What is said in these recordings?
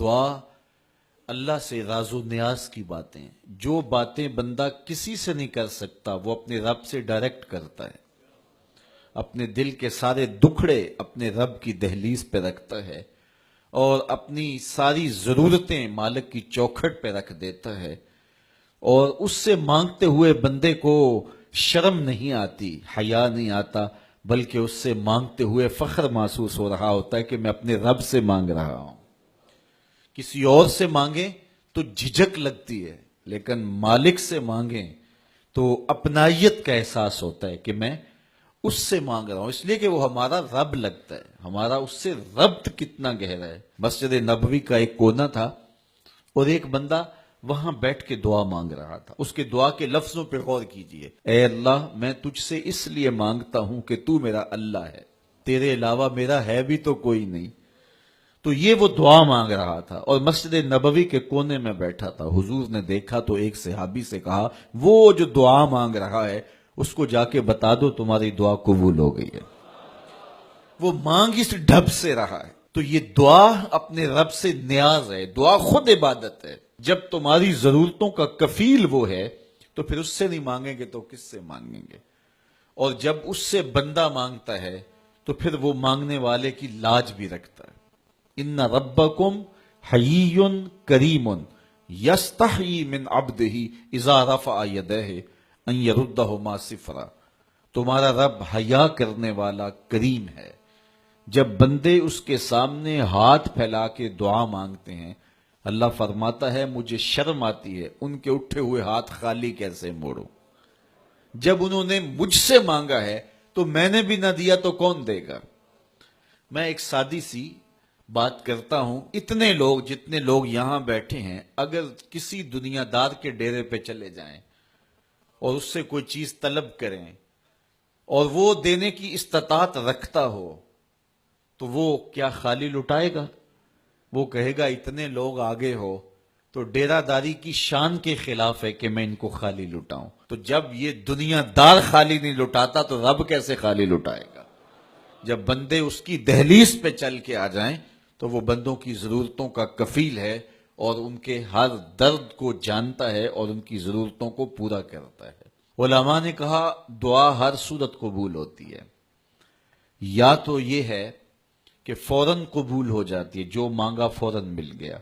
دعا اللہ سے راز و نیاز کی باتیں، جو باتیں بندہ کسی سے نہیں کر سکتا وہ اپنے رب سے ڈائریکٹ کرتا ہے، اپنے دل کے سارے دکھڑے اپنے رب کی دہلیز پہ رکھتا ہے اور اپنی ساری ضرورتیں مالک کی چوکھٹ پہ رکھ دیتا ہے، اور اس سے مانگتے ہوئے بندے کو شرم نہیں آتی، حیا نہیں آتا، بلکہ اس سے مانگتے ہوئے فخر محسوس ہو رہا ہوتا ہے کہ میں اپنے رب سے مانگ رہا ہوں۔ کسی اور سے مانگیں تو جھجک لگتی ہے، لیکن مالک سے مانگیں تو اپنائیت کا احساس ہوتا ہے کہ میں اس سے مانگ رہا ہوں، اس لیے کہ وہ ہمارا رب لگتا ہے، ہمارا اس سے ربط کتنا گہرا ہے۔ مسجد نبوی کا ایک کونا تھا اور ایک بندہ وہاں بیٹھ کے دعا مانگ رہا تھا۔ اس کے دعا کے لفظوں پہ غور کیجئے، اے اللہ میں تجھ سے اس لیے مانگتا ہوں کہ تو میرا اللہ ہے، تیرے علاوہ میرا ہے بھی تو کوئی نہیں۔ تو یہ وہ دعا مانگ رہا تھا اور مسجد نبوی کے کونے میں بیٹھا تھا۔ حضور نے دیکھا تو ایک صحابی سے کہا، وہ جو دعا مانگ رہا ہے اس کو جا کے بتا دو تمہاری دعا قبول ہو گئی ہے۔ وہ مانگ اس ڈھب سے رہا ہے۔ تو یہ دعا اپنے رب سے نیاز ہے، دعا خود عبادت ہے۔ جب تمہاری ضرورتوں کا کفیل وہ ہے تو پھر اس سے نہیں مانگیں گے تو کس سے مانگیں گے؟ اور جب اس سے بندہ مانگتا ہے تو پھر وہ مانگنے والے کی لاج بھی رکھتا ہے۔ ان ربکم حیی کریم یستحیی من عبدہ اذا رفع یدہ ان یردہما صفرا۔ تمہارا رب حیا کرنے والا کریم ہے، جب بندے اس کے سامنے ہاتھ پھیلا کے دعا مانگتے ہیں اللہ فرماتا ہے مجھے شرم آتی ہے ان کے اٹھے ہوئے ہاتھ خالی کیسے موڑوں۔ جب انہوں نے مجھ سے مانگا ہے تو میں نے بھی نہ دیا تو کون دے گا؟ میں ایک سادی سی بات کرتا ہوں، اتنے لوگ جتنے لوگ یہاں بیٹھے ہیں اگر کسی دنیا دار کے ڈیرے پہ چلے جائیں اور اس سے کوئی چیز طلب کریں اور وہ دینے کی استطاعت رکھتا ہو تو وہ کیا خالی لٹائے گا؟ وہ کہے گا اتنے لوگ آگے ہو تو ڈیرہ داری کی شان کے خلاف ہے کہ میں ان کو خالی لٹاؤں۔ تو جب یہ دنیا دار خالی نہیں لٹاتا تو رب کیسے خالی لٹائے گا؟ جب بندے اس کی دہلیز پہ چل کے آ جائیں تو وہ بندوں کی ضرورتوں کا کفیل ہے اور ان کے ہر درد کو جانتا ہے اور ان کی ضرورتوں کو پورا کرتا ہے۔ علماء نے کہا دعا ہر صورت قبول ہوتی ہے، یا تو یہ ہے کہ فوراً قبول ہو جاتی ہے، جو مانگا فوراً مل گیا،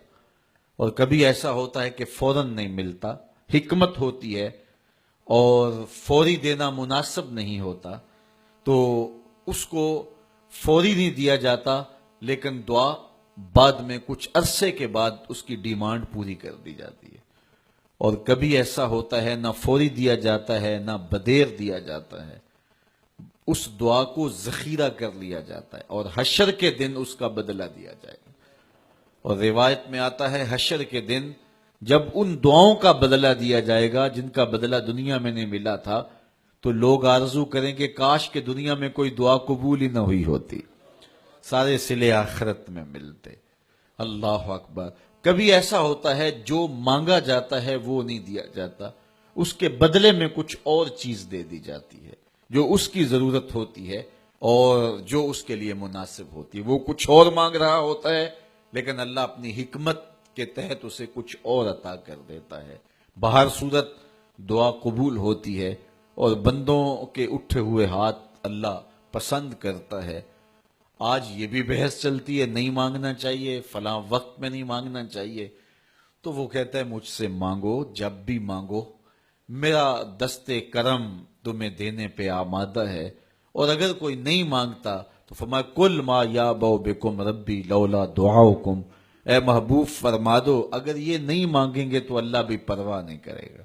اور کبھی ایسا ہوتا ہے کہ فوراً نہیں ملتا، حکمت ہوتی ہے اور فوری دینا مناسب نہیں ہوتا تو اس کو فوری نہیں دیا جاتا، لیکن دعا بعد میں کچھ عرصے کے بعد اس کی ڈیمانڈ پوری کر دی جاتی ہے۔ اور کبھی ایسا ہوتا ہے نہ فوری دیا جاتا ہے نہ بدیر دیا جاتا ہے، اس دعا کو ذخیرہ کر لیا جاتا ہے اور حشر کے دن اس کا بدلہ دیا جائے گا۔ اور روایت میں آتا ہے حشر کے دن جب ان دعاؤں کا بدلہ دیا جائے گا جن کا بدلہ دنیا میں نہیں ملا تھا تو لوگ آرزو کریں کہ کاش کہ دنیا میں کوئی دعا قبول ہی نہ ہوئی ہوتی، سارے صلے آخرت میں ملتے۔ اللہ اکبر۔ کبھی ایسا ہوتا ہے جو مانگا جاتا ہے وہ نہیں دیا جاتا، اس کے بدلے میں کچھ اور چیز دے دی جاتی ہے جو اس کی ضرورت ہوتی ہے اور جو اس کے لیے مناسب ہوتی ہے۔ وہ کچھ اور مانگ رہا ہوتا ہے لیکن اللہ اپنی حکمت کے تحت اسے کچھ اور عطا کر دیتا ہے۔ بہر صورت دعا قبول ہوتی ہے اور بندوں کے اٹھے ہوئے ہاتھ اللہ پسند کرتا ہے۔ آج یہ بھی بحث چلتی ہے نہیں مانگنا چاہیے، فلاں وقت میں نہیں مانگنا چاہیے، تو وہ کہتا ہے مجھ سے مانگو جب بھی مانگو، میرا دست کرم تمہیں دینے پہ آمادہ ہے۔ اور اگر کوئی نہیں مانگتا تو فرمایا کل ما یابو بکم ربی لولا دعاؤکم، اے محبوب فرما دو اگر یہ نہیں مانگیں گے تو اللہ بھی پرواہ نہیں کرے گا۔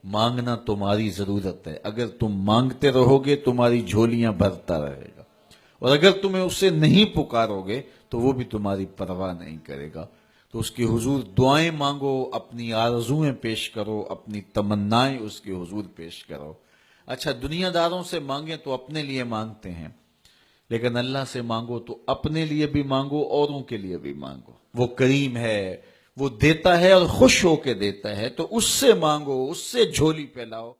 مانگنا تمہاری ضرورت ہے، اگر تم مانگتے رہو گے تمہاری جھولیاں بھرتا رہے گا، اور اگر تمہیں اسے نہیں پکارو گے تو وہ بھی تمہاری پرواہ نہیں کرے گا۔ تو اس کے حضور دعائیں مانگو، اپنی آرزویں پیش کرو، اپنی تمنائیں اس کے حضور پیش کرو۔ اچھا دنیا داروں سے مانگیں تو اپنے لیے مانگتے ہیں، لیکن اللہ سے مانگو تو اپنے لیے بھی مانگو، اوروں کے لیے بھی مانگو۔ وہ کریم ہے، وہ دیتا ہے اور خوش ہو کے دیتا ہے، تو اس سے مانگو، اس سے جھولی پھیلاؤ۔